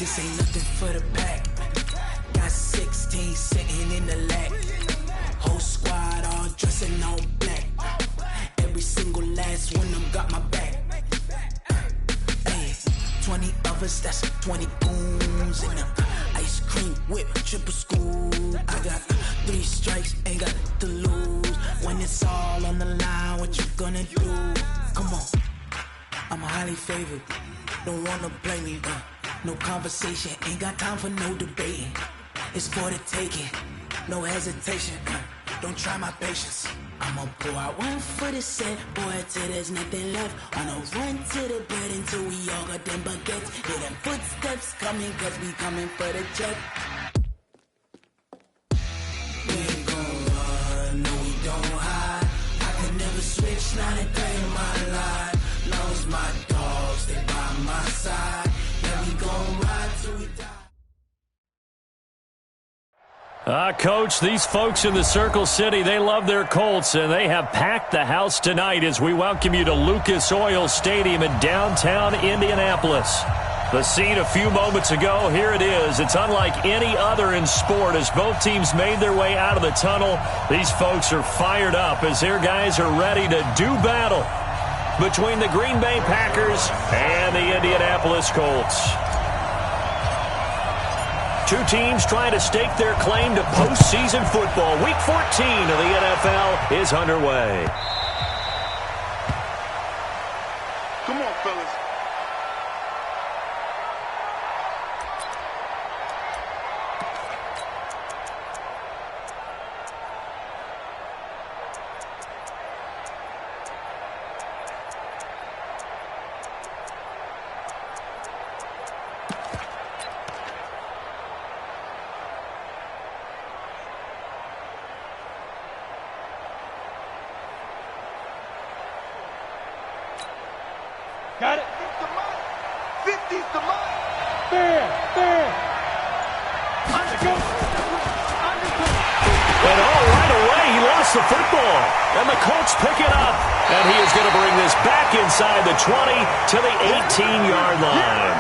This ain't nothing for the pack. Got 16 sitting in the lap. Whole squad all dressing all black. Every single last one of them got my back. Hey, 20 of us, that's 20 goons in them. Ice cream whip, triple scoop. I got 3 strikes, ain't got to lose. When it's all on the line, what you gonna do? Come on, I'm highly favored. Don't wanna play me, no conversation, ain't got time for no debating. It's for the taking, no hesitation. Don't try my patience. I'ma pour out one for the set, boy, till there's nothing left. On a run to the bed until we all got them baguettes. Hear them footsteps coming, cause we coming for the jet. We ain't gon' run, no we don't hide. I can never switch, not a day in my life. Long as my dogs stay by my side. Yeah, we gon' ride till we die. Coach, these folks in the Circle City, they love their Colts, and they have packed the house tonight as we welcome you to Lucas Oil Stadium in downtown Indianapolis. The scene a few moments ago, here it is. It's unlike any other in sport as both teams made their way out of the tunnel. These folks are fired up as their guys are ready to do battle between the Green Bay Packers and the Indianapolis Colts. Two teams trying to stake their claim to postseason football. Week 14 of the NFL is underway. Come on, fellas. Got it. 50's the mark. Fair. And right away, he lost the football. And the Colts pick it up. And he is going to bring this back inside the 20 to the 18-yard line.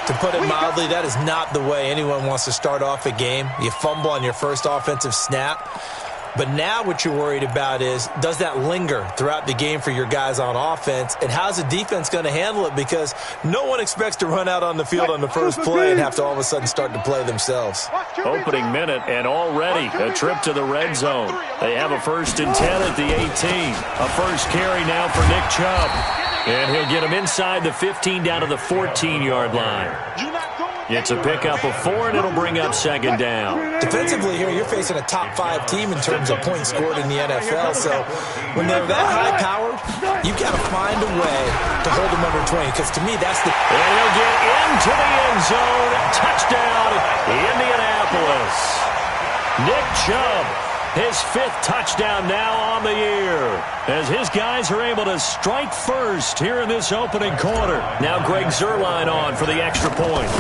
To put it mildly, that is not the way anyone wants to start off a game. You fumble on your first offensive snap. But now what you're worried about is, does that linger throughout the game for your guys on offense? And how's the defense going to handle it? Because no one expects to run out on the field on the first play and have to all of a sudden start to play themselves. Opening minute and already a trip to the red zone. They have a 1st and 10 at the 18. A first carry now for Nick Chubb. And he'll get him inside the 15 down to the 14-yard line. It's a pickup of 4, and it'll bring up 2nd down. Defensively here, you're facing a top 5 team in terms of points scored in the NFL. So when they're that high powered, you've got to find a way to hold them under 20. Because to me, that's the... And he'll get into the end zone. Touchdown, Indianapolis. Nick Chubb, his 5th touchdown now on the year, as his guys are able to strike first here in this opening quarter. Now Greg Zuerlein on for the extra point.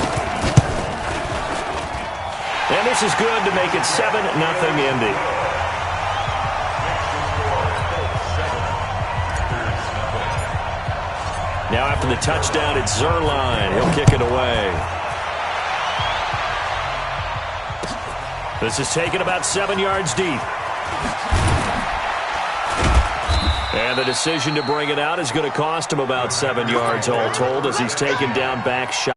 And this is good to make it 7-0 Indy. Now after the touchdown, it's Zuerlein. He'll kick it away. This is taken about 7 yards deep. And the decision to bring it out is going to cost him about 7 yards all told as he's taken down back shot.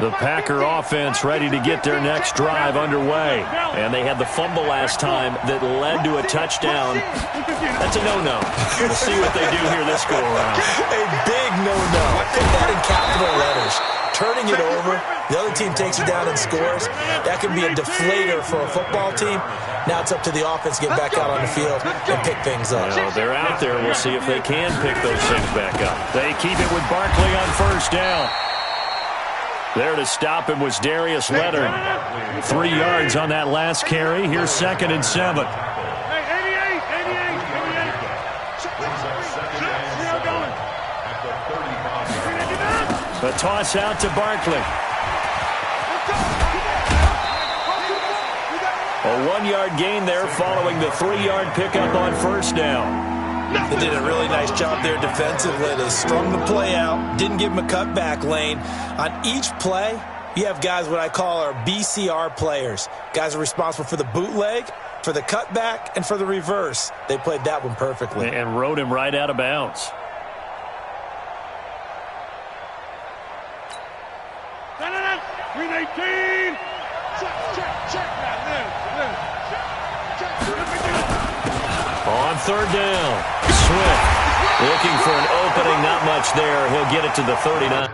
The Packer offense ready to get their next drive underway. And they had the fumble last time that led to a touchdown. That's a no-no. We'll see what they do here this go-around. A big no-no. Put that in capital letters. Turning it over, the other team takes it down and scores. That can be a deflator for a football team. Now it's up to the offense to get back out on the field and pick things up. Well, they're out there. We'll see if they can pick those things back up. They keep it with Barkley on 1st down. There to stop him was Darius Leonard. 3 yards on that last carry. Here's 2nd and 7. A toss out to Barkley. A 1-yard gain there following the 3-yard pickup on first down. They did a really nice job there defensively. They strung the play out, didn't give him a cutback lane. On each play, you have guys what I call our BCR players. Guys are responsible for the bootleg, for the cutback, and for the reverse. They played that one perfectly. And rode him right out of bounds. Green 18. Check. On third down, Swift looking for an opening, not much there. He'll get it to the 39.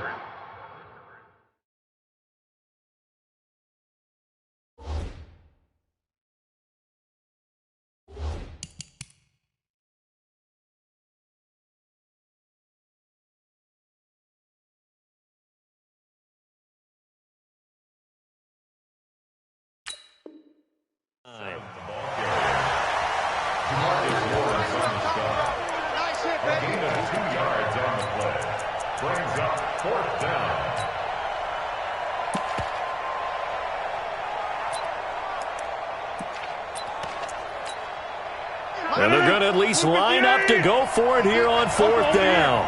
And they're going to at least line up to go for it here on fourth down.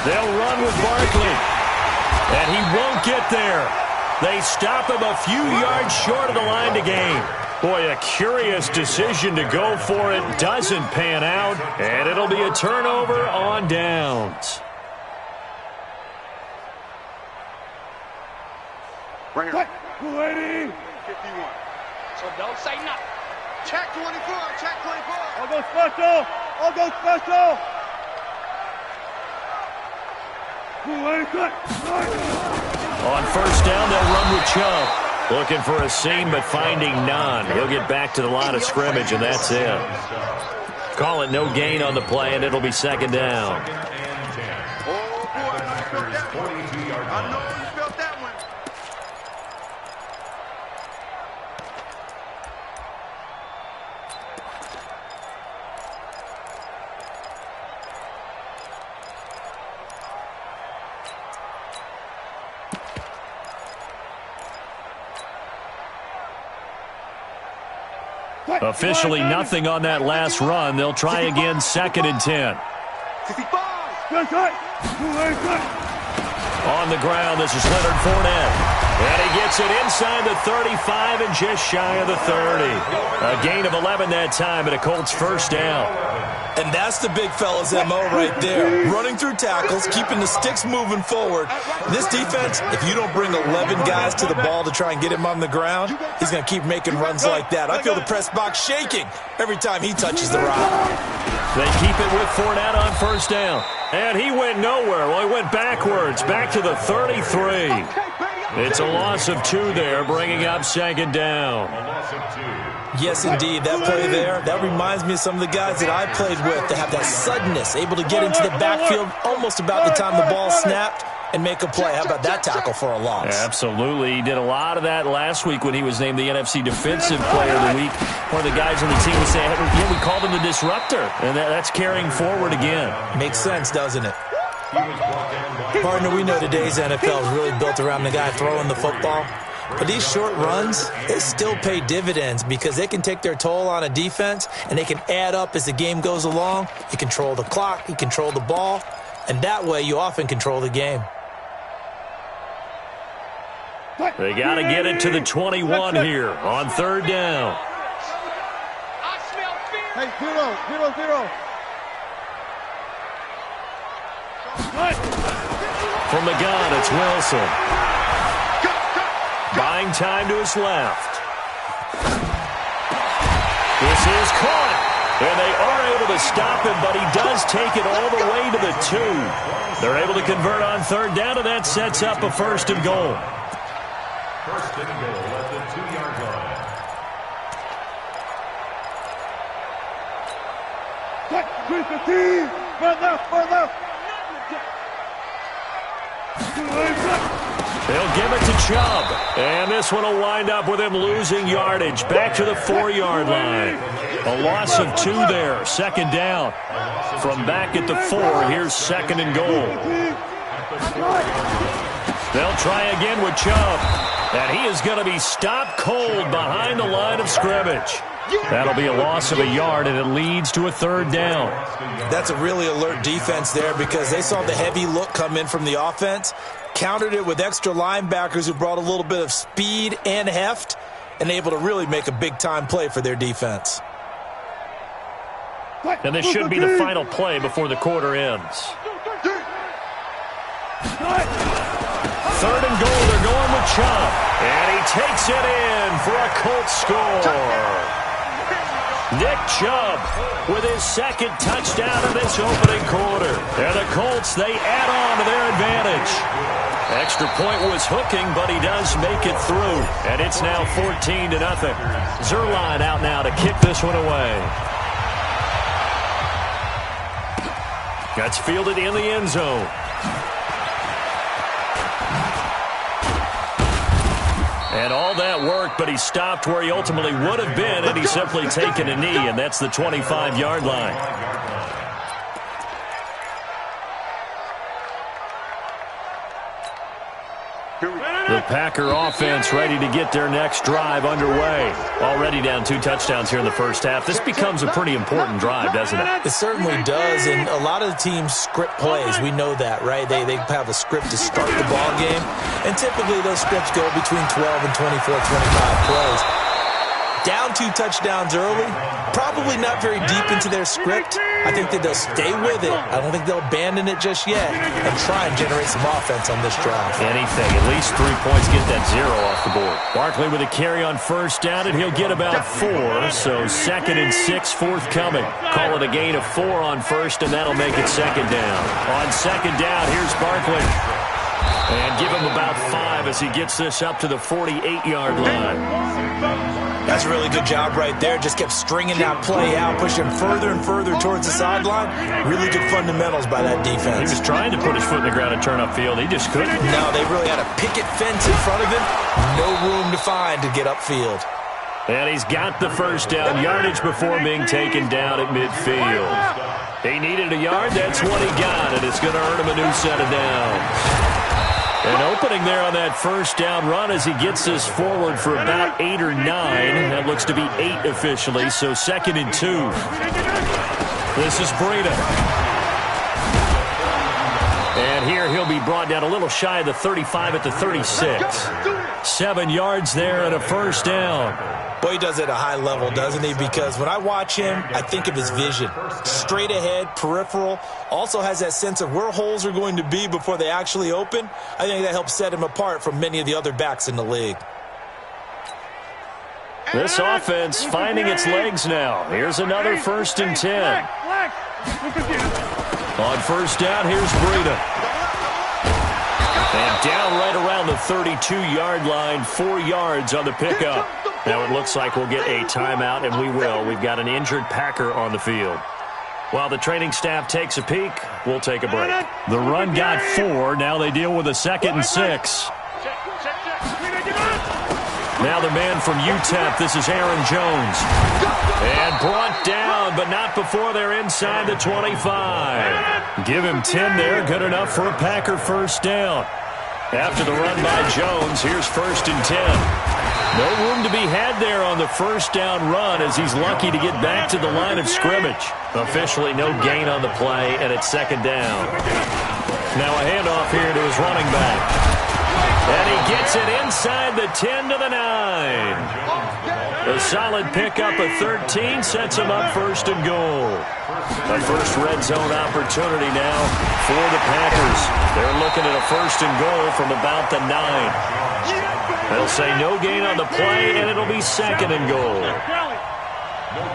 They'll run with Barkley. And he won't get there. They stop him a few yards short of the line to gain. Boy, a curious decision to go for it. Doesn't pan out. And it'll be a turnover on downs. Right here. 280. 51. So don't say nothing. Check 24. Check 24. I'll go special. 280. On first down, they'll run with Chubb. Looking for a seam, but finding none. He'll get back to the line of scrimmage, and that's it. Call it no gain on the play, and it'll be second down. Oh, boy. I know you felt that one. Officially nothing on that last run. They'll try again, 2nd and 10. 65. On the ground, this is Leonard Fournette. And he gets it inside the 35 and just shy of the 30. A gain of 11 that time, and a Colts first down. And that's the big fella's MO right there. Running through tackles, keeping the sticks moving forward. This defense, if you don't bring 11 guys to the ball to try and get him on the ground, he's going to keep making runs like that. I feel the press box shaking every time he touches the rock. They keep it with Fournette on first down. And he went nowhere. Well, he went backwards, back to the 33. It's a loss of 2 there, bringing up second down. Yes, indeed. That play there, that reminds me of some of the guys that I played with that have that suddenness, able to get into the backfield almost about the time the ball snapped and make a play. How about that tackle for a loss? Absolutely. He did a lot of that last week when he was named the NFC Defensive Player of the Week. One of the guys on the team was saying, yeah, we called him the disruptor, and that's carrying forward again. Makes sense, doesn't it? Partner, we know today's NFL is really built around the guy throwing the football. But these short runs, they still pay dividends because they can take their toll on a defense, and they can add up as the game goes along. You control the clock, you control the ball, and that way you often control the game. They got to get it to the 21 here on third down. I smell fear. Hey, 0. From the gun, it's Wilson. Buying time to his left. This is caught. And they are able to stop him, but he does take it all the way to the 2. They're able to convert on third down, and that sets up a first and goal. First and goal at the 2-yard line. They'll give it to Chubb. And this one will wind up with him losing yardage. Back to the 4-yard line. A loss of 2 there. Second down. From back at the 4, here's second and goal. They'll try again with Chubb. And he is going to be stopped cold behind the line of scrimmage. That'll be a loss of a yard, and it leads to a third down. That's a really alert defense there because they saw the heavy look come in from the offense, countered it with extra linebackers who brought a little bit of speed and heft, and able to really make a big-time play for their defense. And this should be the final play before the quarter ends. Third and goal, they're going with Chubb. And he takes it in for a Colts score. Nick Chubb with his second touchdown of this opening quarter. And the Colts, they add on to their advantage. Extra point was hooking, but he does make it through. And it's now 14-0. Zuerlein out now to kick this one away. That's fielded in the end zone. And all that work, but he stopped where he ultimately would have been, and he's simply taken a knee, and that's the 25-yard line. The Packer offense ready to get their next drive underway. Already down 2 touchdowns here in the first half. This becomes a pretty important drive, doesn't it? It certainly does, and a lot of the teams script plays. We know that, right? They have a script to start the ball game, and typically those scripts go between 12 and 24, 25 plays. Down 2 touchdowns early, probably not very deep into their script. I think that they'll stay with it. I don't think they'll abandon it just yet and try and generate some offense on this drive. Anything, at least 3 points, get that 0 off the board. Barkley with a carry on first down, and he'll get about 4, so 2nd and 6 forthcoming. Call it a gain of 4 on first, and that'll make it 2nd down. On 2nd down, here's Barkley. And give him about 5 as he gets this up to the 48-yard line. That's a really good job right there. Just kept stringing that play out, pushing further and further towards the sideline. Really good fundamentals by that defense. He was trying to put his foot in the ground and turn upfield. He just couldn't. No, they really had a picket fence in front of him. No room to find to get upfield. And he's got the first down yardage before being taken down at midfield. He needed a yard. That's what he got, and it's going to earn him a new set of downs. An opening there on that first down run as he gets this forward for about 8 or 9. That looks to be 8 officially, so 2nd and 2. This is Breida. And here he'll be brought down a little shy of the 35 at the 36. 7 yards there and a first down. Boy, he does it at a high level, doesn't he? Because when I watch him, I think of his vision. Straight ahead, peripheral. Also has that sense of where holes are going to be before they actually open. I think that helps set him apart from many of the other backs in the league. This offense finding its legs now. Here's another 1st and 10. On first down, here's Breida. And down right around the 32-yard line, 4 yards on the pickup. Now it looks like we'll get a timeout, and we will. We've got an injured Packer on the field. While the training staff takes a peek, we'll take a break. The run got 4. Now they deal with a 2nd and 6. Now the man from UTEP, this is Aaron Jones. And brought down, but not before they're inside the 25. Give him 10 there, good enough for a Packer first down. After the run by Jones, here's 1st and 10. No room to be had there on the first down run as he's lucky to get back to the line of scrimmage. Officially no gain on the play, and it's 2nd down. Now a handoff here to his running back. And he gets it inside the 10 to the 9. A solid pickup of 13 sets him up 1st and goal. A first red zone opportunity now for the Packers. They're looking at a 1st and goal from about the 9. They'll say no gain on the play, and it'll be 2nd and goal.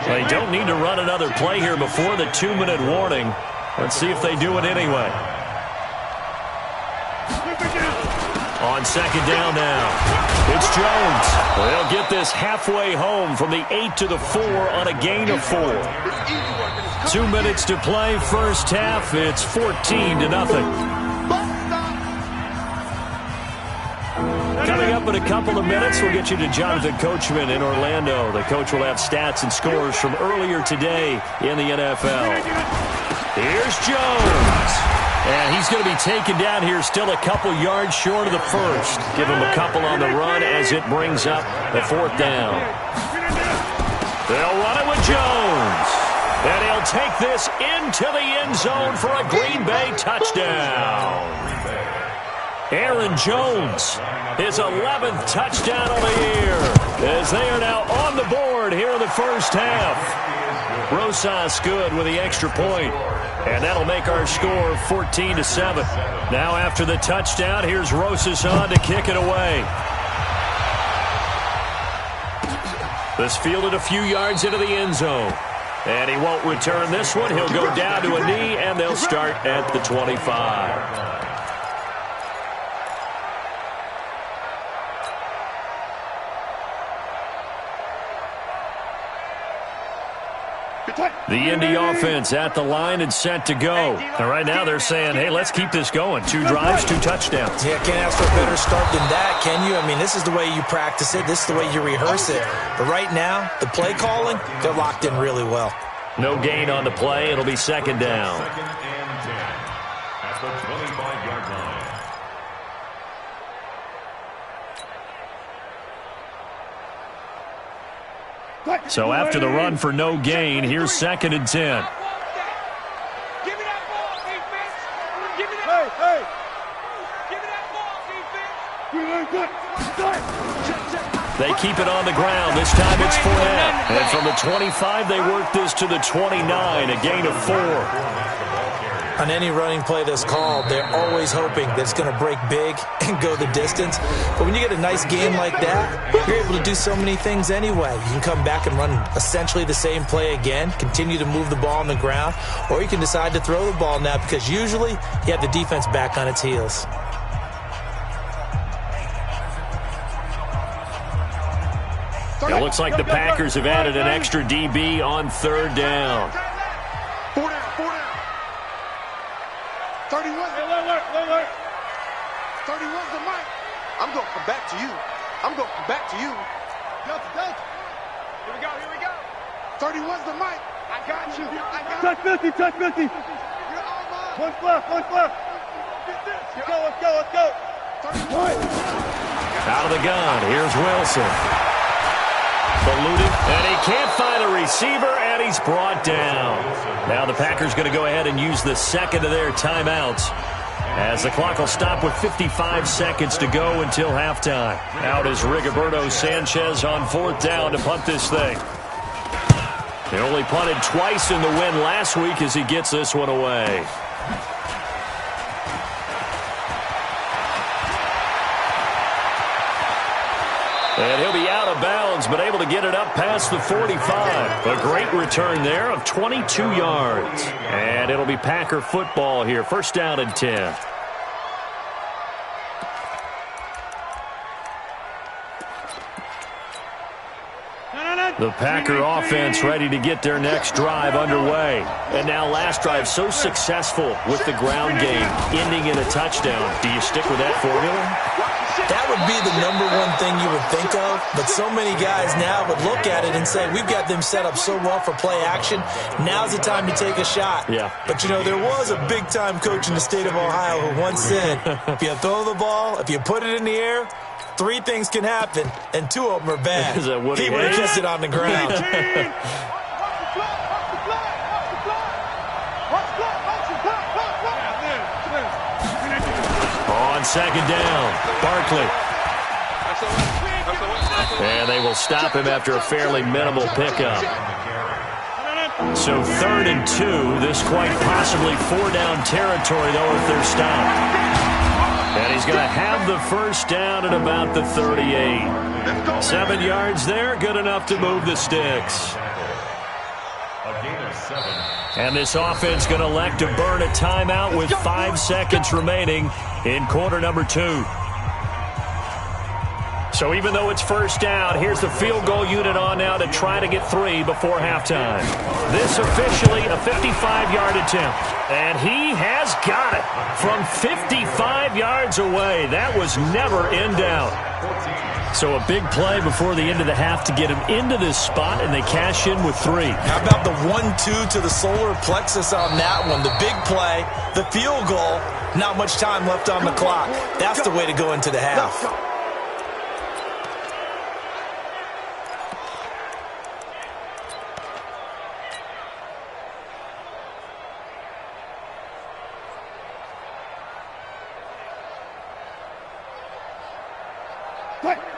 They don't need to run another play here before the 2-minute warning. Let's see if they do it anyway. On 2nd down now, it's Jones. They'll get this halfway home from the 8 to the 4 on a gain of 4. 2 minutes to play, first half. It's 14-0. Coming up in a couple of minutes, we'll get you to Jonathan Coachman in Orlando. The coach will have stats and scores from earlier today in the NFL. Here's Jones. And he's going to be taken down here still a couple yards short of the first. Give him a couple on the run as it brings up the fourth down. They'll run it with Jones. And he'll take this into the end zone for a Green Bay touchdown. Aaron Jones, his 11th touchdown of the year, as they are now on the board here in the first half. Rosas good with the extra point, and that'll make our score 14-7. Now after the touchdown, here's Rosas on to kick it away. This fielded a few yards into the end zone. And he won't return this one. He'll go down to a knee, and they'll start at the 25. The Indy offense at the line and set to go. And right now they're saying, hey, let's keep this going. 2 drives, 2 touchdowns. Yeah, can't ask for a better start than that, can you? I mean, this is the way you practice it. This is the way you rehearse it. But right now, the play calling, they're locked in really well. No gain on the play. It'll be second down. Second and 10 at the 25-yard line. So after the run for no gain, here's second and 10. Give me that ball, defense. Give me that. Hey, Give me that ball, defense. They keep it on the ground. This time it's Fournette. And from the 25, they work this to the 29, a gain of 4. On any running play that's called, they're always hoping that it's going to break big and go the distance. But when you get a nice game like that, you're able to do so many things anyway. You can come back and run essentially the same play again, continue to move the ball on the ground, or you can decide to throw the ball now because usually you have the defense back on its heels. It looks like the Packers have added an extra DB on third down. 4 down, 4 down. 31. 31's the mic. I'm going to come back to you. I'm going to come back to you. Delta. Here we go. 31's the mic. I got you. touch 50, touch 50. You're all mine. One left. Get this. Let's go. 31. Out of the gun, here's Wilson. Ballooted, and he can't find a receiver, and he's brought down. Now the Packers going to go ahead and use the second of their timeouts, as the clock will stop with 55 seconds to go until halftime. Out is Rigoberto Sanchez on fourth down to punt this thing. He only punted twice in the win last week as he gets this one away. And he'll be out of bounds, but able to get it up past the 45. A great return there of 22 yards. And it'll be Packer football here. First down and 10. The Packer offense ready to get their next drive underway. And now last drive so successful with the ground game, ending in a touchdown. Do you stick with that formula? That would be the number one thing you would think of, but so many guys now would look at it and say, we've got them set up so well for play action, now's the time to take a shot. Yeah. But, you know, there was a big-time coach in the state of Ohio who once said, if you throw the ball, if you put it in the air, 3 things can happen, and 2 of them are bad. Is that Woody he would have Hayes? kissed it on the ground. On second down, Barkley. And they will stop him after a fairly minimal pickup. So 3rd and 2. This quite possibly 4-down territory, though, if they're stopped. And he's going to have the first down at about the 38. 7 yards there, good enough to move the sticks. And this offense going to elect to burn a timeout with 5 seconds remaining in quarter number 2. So even though it's first down, here's the field goal unit on now to try to get 3 before halftime. This officially a 55-yard attempt. And he has got it from 55 yards away. That was never in doubt. So a big play before the end of the half to get him into this spot, and they cash in with 3. How about the 1-2 to the solar plexus on that one? The big play, the field goal, not much time left on the clock. That's the way to go into the half.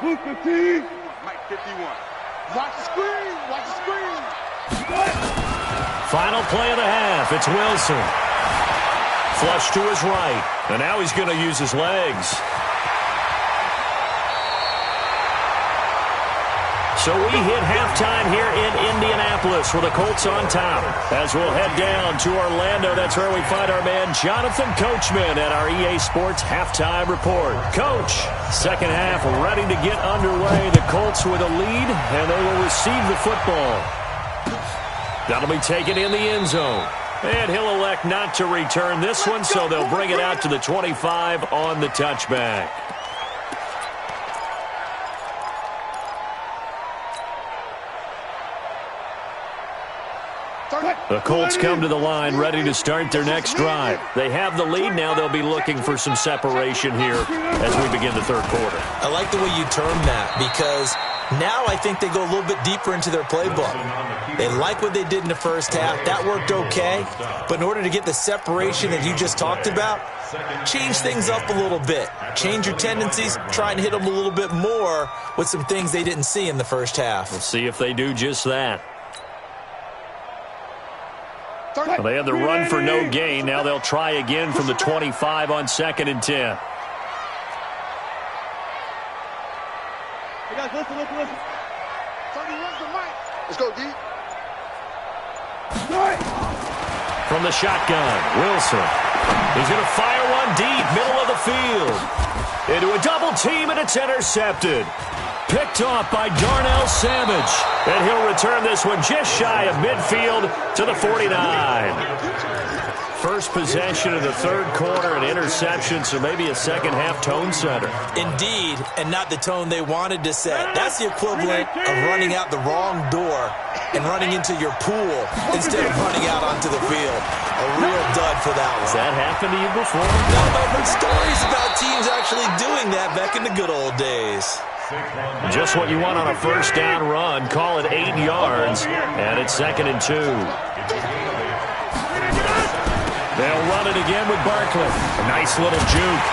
Move 15. Mike 51. Watch the screen. Watch the screen. Final play of the half. It's Wilson. Flush to his right. And now he's going to use his legs. So we hit halftime here in Indianapolis with the Colts on top. As we'll head down to Orlando, that's where we find our man Jonathan Coachman at our EA Sports Halftime Report. Coach, second half ready to get underway. The Colts with a lead, and they will receive the football. That'll be taken in the end zone. And he'll elect not to return this one, so they'll bring it out to the 25 on the touchback. The Colts come to the line ready to start their next drive. They have the lead. Now they'll be looking for some separation here as we begin the third quarter. I like the way you term that because now I think they go a little bit deeper into their playbook. They like what they did in the first half. That worked okay. But in order to get the separation that you just talked about, change things up a little bit. Change your tendencies. Try and hit them a little bit more with some things they didn't see in the first half. We'll see if they do just that. Well, they had the run for no gain. Now they'll try again from the 25 on 2nd and 10. Hey guys, listen. 31's the mic. Let's go, D. From the shotgun, Wilson. He's going to fire one deep, middle of the field. Into a double team, and it's intercepted. Picked off by Darnell Savage. And he'll return this one just shy of midfield to the 49. First possession of the third quarter, an interception, so maybe a second-half tone setter. Indeed, and not the tone they wanted to set. That's the equivalent of running out the wrong door and running into your pool instead of running out onto the field. A real dud for that one. Has that happened to you before? No, I've heard stories about teams actually doing that back in the good old days. Just what you want on a first down run. Call it 8 yards, and it's 2nd and 2. They'll run it again with Barkley. A nice little juke.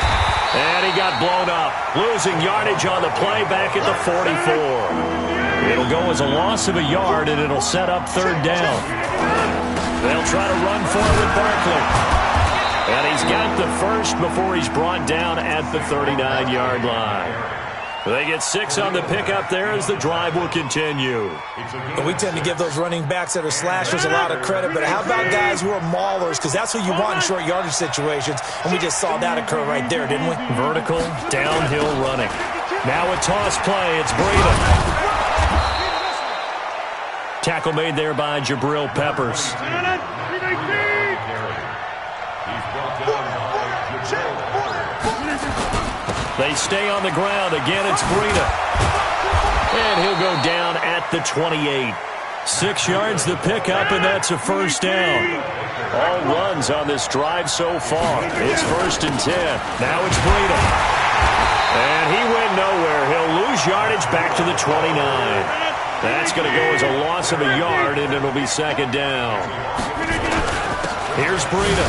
And he got blown up. Losing yardage on the play back at the 44. It'll go as a loss of a yard, and it'll set up 3rd down. They'll try to run for it with Barkley. And he's got the first before he's brought down at the 39-yard line. They get 6 on the pickup there as the drive will continue. And we tend to give those running backs that are slashers a lot of credit, but how about guys who are maulers? Because that's who you want in short yardage situations, and we just saw that occur right there, didn't we? Vertical, downhill running. Now a toss play, it's Breida. Tackle made there by Jabril Peppers. They stay on the ground. Again, it's Breida. And he'll go down at the 28. 6 yards the pickup, and that's a first down. All runs on this drive so far. It's 1st and 10. Now it's Breida. And he went nowhere. He'll lose yardage back to the 29. That's going to go as a loss of a yard, and it'll be 2nd down. Here's Breida.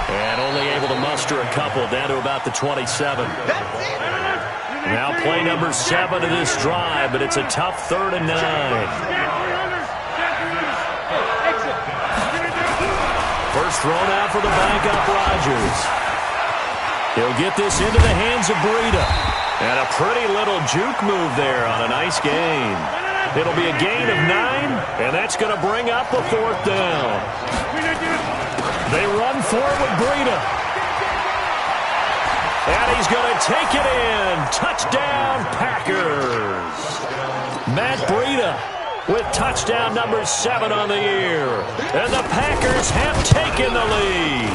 And only able to muster a couple down to about the 27. Now play number 7 of this drive, but it's a tough 3rd and 9. First thrown out for the backup, Rodgers. He'll get this into the hands of Breida. And a pretty little juke move there on a nice gain. It'll be a gain of 9, and that's going to bring up a 4th down. They run for it with Breida. And he's going to take it in. Touchdown, Packers. Matt Breida with touchdown number 7 on the year. And the Packers have taken the lead.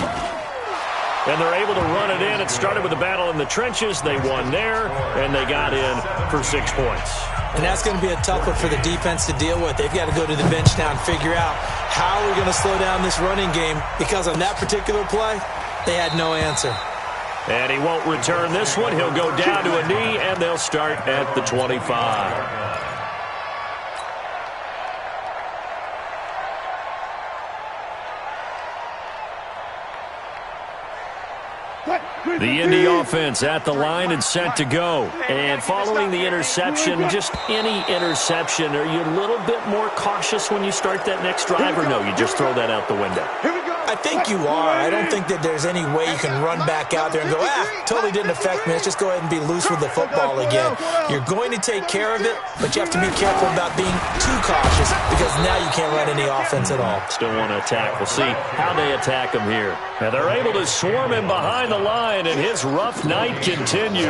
And they're able to run it in. It started with a battle in the trenches. They won there, and they got in for 6 points. And that's going to be a tough one for the defense to deal with. They've got to go to the bench now and figure out how we're going to slow down this running game, because on that particular play, they had no answer. And he won't return this one. He'll go down to a knee, and they'll start at the 25. The Indy offense at the line and set to go. And following the interception, just any interception, are you a little bit more cautious when you start that next drive, or no, you just throw that out the window? I think you are. I don't think that there's any way you can run back out there and go, totally didn't affect me. Let's just go ahead and be loose with the football again. You're going to take care of it, but you have to be careful about being too cautious, because now you can't run any offense at all. Still want to attack. We'll see how they attack him here. Now they're able to swarm him behind the line, and his rough night continues.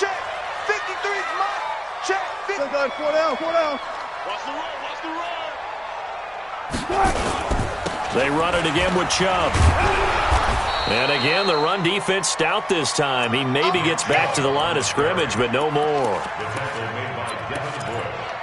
Check, 53's mine. Check, 50. 4 down, 4 down. Watch the run, watch the run. They run it again with Chubb. And again, the run defense stout this time. He maybe gets back to the line of scrimmage, but no more.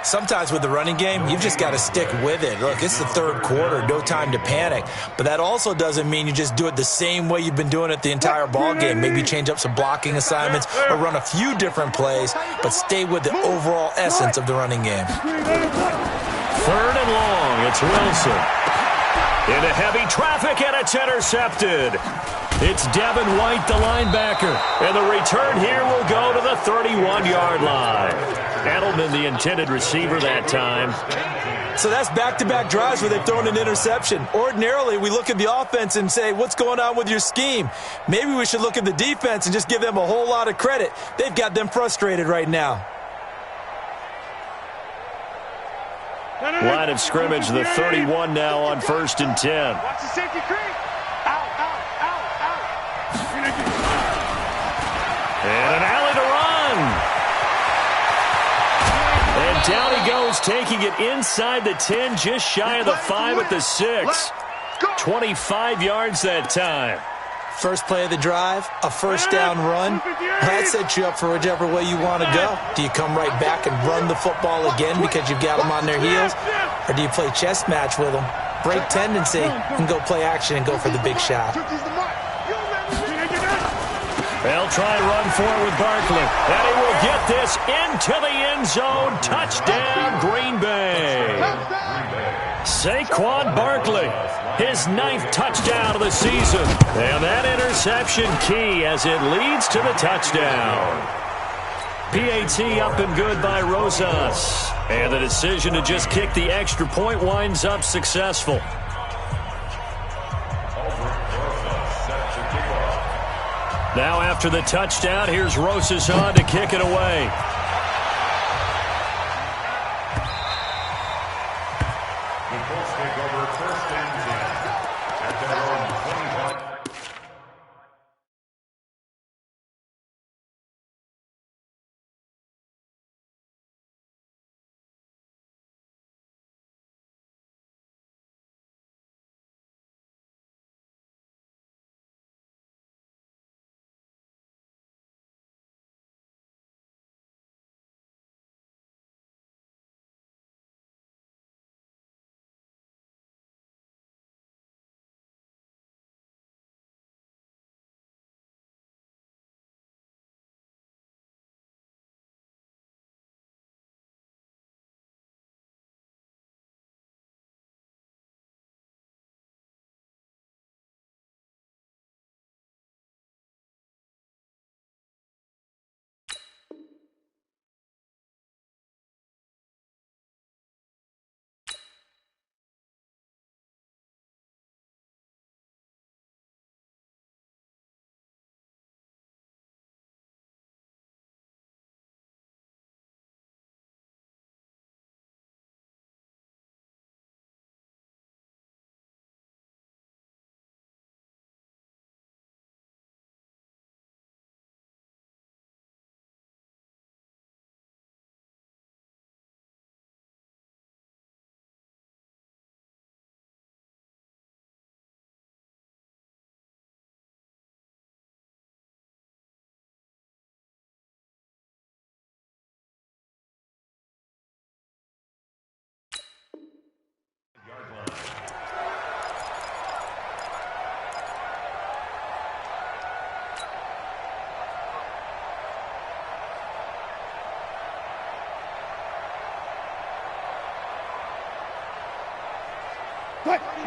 Sometimes with the running game, you've just got to stick with it. Look, it's the third quarter, no time to panic. But that also doesn't mean you just do it the same way you've been doing it the entire ball game. Maybe change up some blocking assignments or run a few different plays, but stay with the overall essence of the running game. 3rd and long, it's Wilson. Into heavy traffic, and it's intercepted. It's Devin White, the linebacker. And the return here will go to the 31-yard line. Edelman, the intended receiver that time. So that's back-to-back drives where they've thrown an interception. Ordinarily, we look at the offense and say, what's going on with your scheme? Maybe we should look at the defense and just give them a whole lot of credit. They've got them frustrated right now. Line of scrimmage, the 31 now on 1st and 10. Watch the safety creep. Out, out, out, out. And an alley to run. And down he goes, taking it inside the 10, just shy of the 5 at the 6. 25 yards that time. First play of the drive, a first down run. That sets you up for whichever way you want to go. Do you come right back and run the football again because you've got them on their heels? Or do you play chess match with them, break tendency, and go play action and go for the big shot? They'll try and run for it with Barkley. And he will get this into the end zone. Touchdown, Green Bay. Saquon Barkley, his 9th touchdown of the season. And that interception key as it leads to the touchdown. PAT up and good by Rosas. And the decision to just kick the extra point winds up successful. Now after the touchdown, here's Rosas on to kick it away.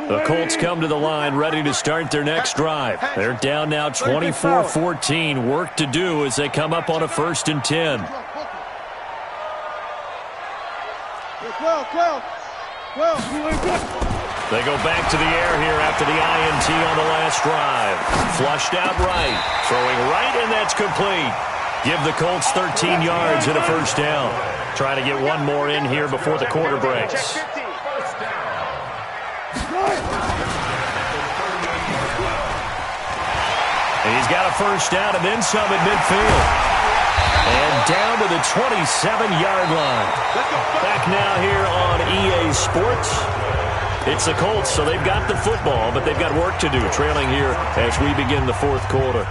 The Colts come to the line ready to start their next drive. They're down now 24-14. Work to do as they come up on a 1st and 10. 12. They go back to the air here after the INT on the last drive. Flushed out right. Throwing right, and that's complete. Give the Colts 13 yards and a 1st down. Try to get one more in here before the quarter breaks. And he's got a 1st down and then some at midfield. And down to the 27-yard line. Back now here on EA Sports. It's the Colts, so they've got the football, but they've got work to do, trailing here as we begin the 4th quarter.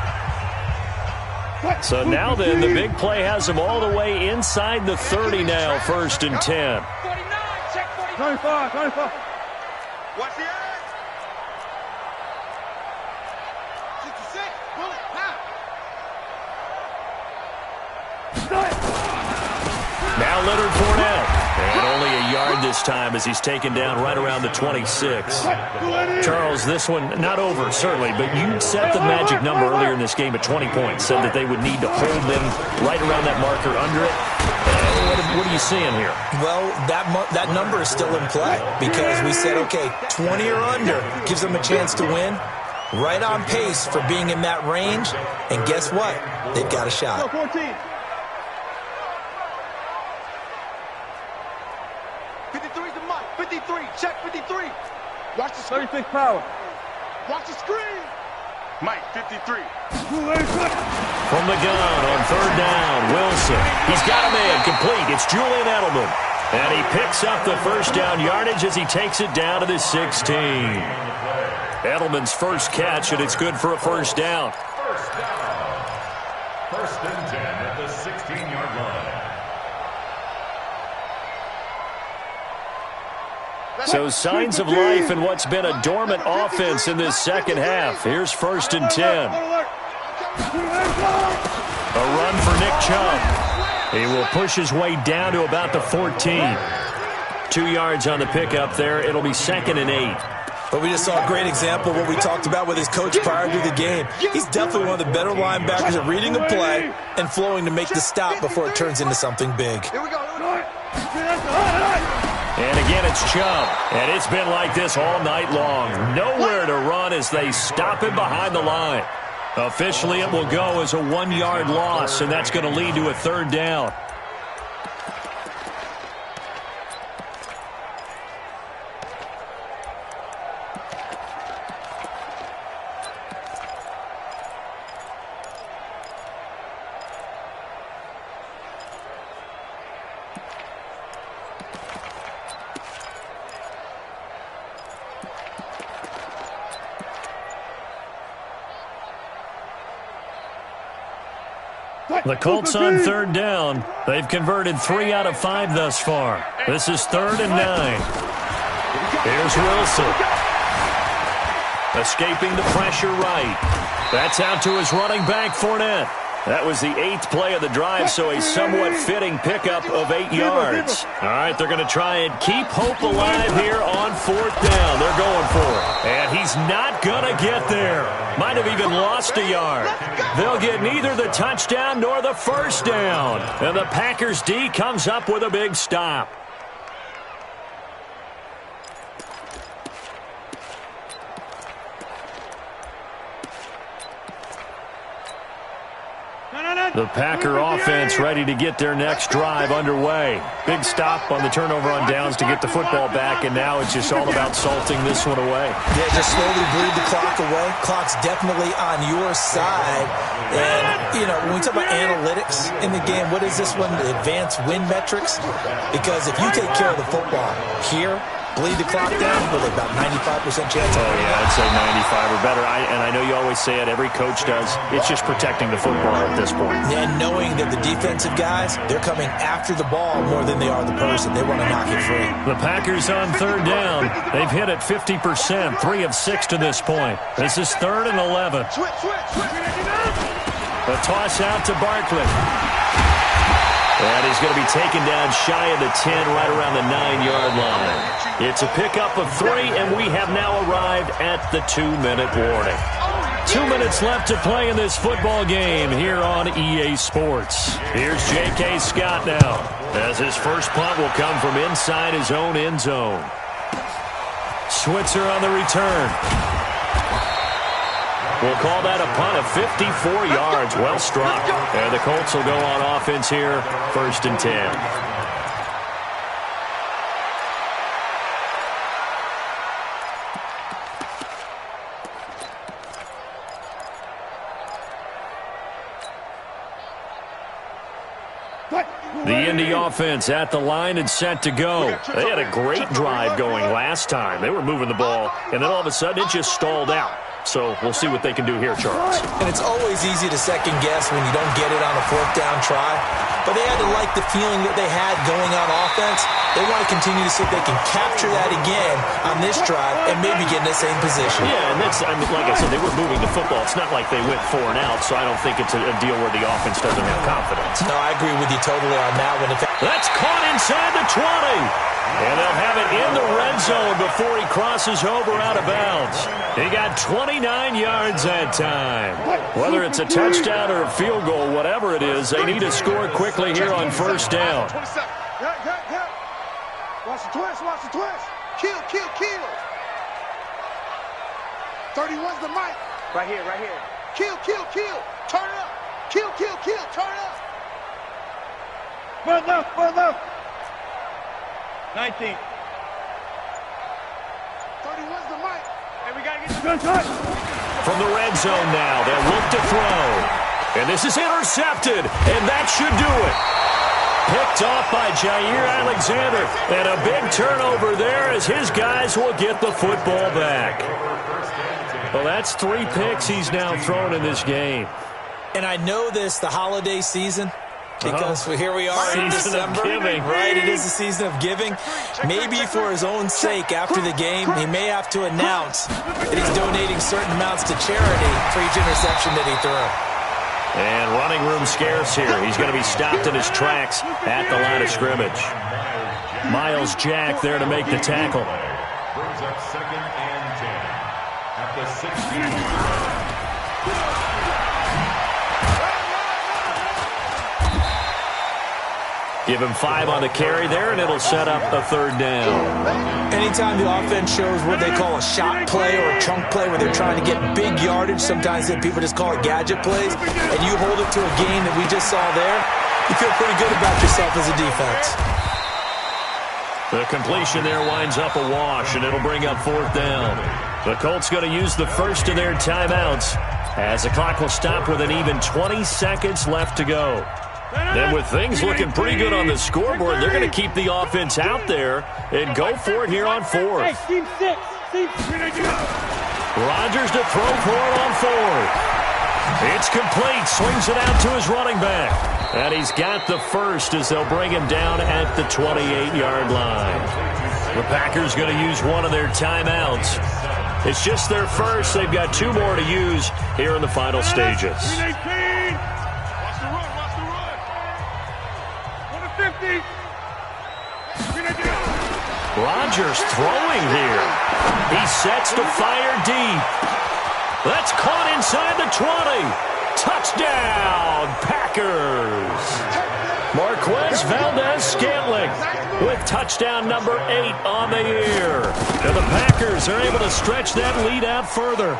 So now then, the big play has them all the way inside the 30 now, 1st and 10. 25. Watch the edge. 66. Pull it. Now Leonard Fournette. And only a yard this time as he's taken down right around the 26. Charles, this one not over, certainly, but you set the magic number earlier in this game at 20 points. Said that they would need to hold them right around that marker under it. What are you seeing here? Well, that number is still in play because we said, okay, 20 or under gives them a chance to win. Right on pace for being in that range. And guess what? They've got a shot. 14. 53's the mic. 53. Check 53. Watch the screen. 36 power. Watch the screen. Mike, 53. From the gun on 3rd down, Wilson. He's got a man complete. It's Julian Edelman. And he picks up the 1st down yardage as he takes it down to the 16. Edelman's first catch, and it's good for a 1st down. 1st and 10 at the 16-yard line. So signs of life in what's been a dormant offense in this second half. Here's 1st and 10. A run for Nick Chubb. He will push his way down to about the 14. 2 yards on the pickup there. It'll be 2nd and 8. But we just saw a great example of what we talked about with his coach prior to the game. He's definitely one of the better linebackers at reading a play and flowing to make the stop before it turns into something big. Here we go. And again, it's Chubb. And it's been like this all night long. Nowhere to run as they stop him behind the line. Officially, it will go as a 1-yard loss, and that's going to lead to a 3rd down. The Colts on 3rd down. They've converted 3 out of 5 thus far. This is 3rd and 9. Here's Wilson. Escaping the pressure right. That's out to his running back, Fournette. That was the 8th play of the drive, so a somewhat fitting pickup of 8 yards. All right, they're going to try and keep hope alive here on 4th down. They're going for it. And he's not going to get there. Might have even lost a yard. They'll get neither the touchdown nor the 1st down. And the Packers D comes up with a big stop. The Packer offense ready to get their next drive underway. Big stop on the turnover on downs to get the football back, and now it's just all about salting this one away. Yeah, just slowly bleed the clock away. Clock's definitely on your side. And, you know, when we talk about analytics in the game, what is this one? The advanced win metrics? Because if you take care of the football here, bleed the clock down, really about 95% chance. Oh, yeah, I'd say 95 or better. And I know you always say it, every coach does. It's just protecting the football at this point. And knowing that the defensive guys, they're coming after the ball more than they are the person. They want to knock it free. The Packers on 3rd down. They've hit it 50%, 3 of 6 to this point. This is 3rd and 11. Switch. The toss out to Barkley. And he's going to be taken down shy of the 10, right around the 9-yard line. It's a pickup of 3, and we have now arrived at the 2-minute warning. 2 minutes left to play in this football game here on EA Sports. Here's J.K. Scott now, as his first punt will come from inside his own end zone. Switzer on the return. We'll call that a punt of 54 yards. Well struck. And the Colts will go on offense here, 1st and 10. The Indy offense at the line and set to go. They had a great drive going last time. They were moving the ball, and then all of a sudden it just stalled out. So we'll see what they can do here, Charles. And it's always easy to second guess when you don't get it on a 4th down try. But they had to like the feeling that they had going on offense. They want to continue to see if they can capture that again on this drive and maybe get in the same position. Yeah, and that's, I mean, like I said, they were moving the football. It's not like they went 4 and out, so I don't think it's a deal where the offense doesn't have confidence. No, I agree with you totally on that one. That's caught inside the 20. And they'll have it in the red zone before he crosses over out of bounds. He got 29 yards that time. Whether it's a touchdown or a field goal, whatever it is, they need to score quickly here on 1st down. Watch the twist, watch the twist. Kill, kill, kill. 31's the mic. Right here, right here. Kill, kill, kill. Turn it up. Kill, kill, kill. Turn it up. Run left, run left. 19. 31's the mic. Hey, we got to get the gun. From the red zone now, they'll look to throw. And this is intercepted, and that should do it. Picked off by Jair Alexander. And a big turnover there as his guys will get the football back. Well, that's 3 picks he's now thrown in this game. And I know this, the holiday season, because here we are in December, right? It is the season of giving. Maybe for his own sake, after the game, he may have to announce that he's donating certain amounts to charity for each interception that he threw. And running room scarce here. He's going to be stopped in his tracks at the line of scrimmage. Miles Jack there to make the tackle. Brings up 2nd and 10 at the 16. Give him 5 on the carry there, and it'll set up a 3rd down. Anytime the offense shows what they call a shot play or a chunk play where they're trying to get big yardage, sometimes people just call it gadget plays, and you hold it to a game that we just saw there, you feel pretty good about yourself as a defense. The completion there winds up a wash, and it'll bring up 4th down. The Colts going to use the first of their timeouts as the clock will stop with an even 20 seconds left to go. And with things looking pretty good on the scoreboard, they're going to keep the offense out there and go for it here on 4th. Rodgers to throw for it on 4th. It's complete. Swings it out to his running back. And he's got the first as they'll bring him down at the 28-yard line. The Packers going to use one of their timeouts. It's just their first. They've got 2 more to use here in the final stages. Rodgers throwing here. He sets to fire deep. That's caught inside the 20. Touchdown, Packers. Marquez Valdez-Scantling with touchdown number 8 on the year. And the Packers are able to stretch that lead out further.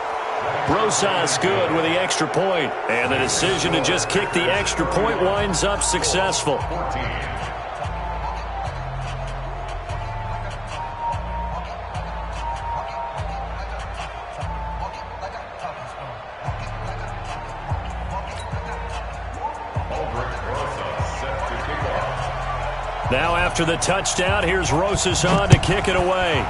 Rosas good with the extra point. And the decision to just kick the extra point winds up successful. Now after the touchdown, here's Rosas on to kick it away.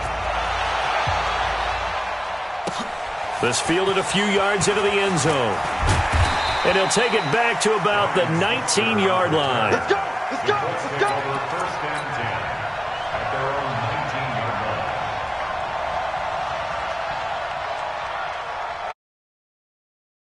This fielded a few yards into the end zone. And he'll take it back to about the 19-yard line. Let's go! Let's go! Let's go!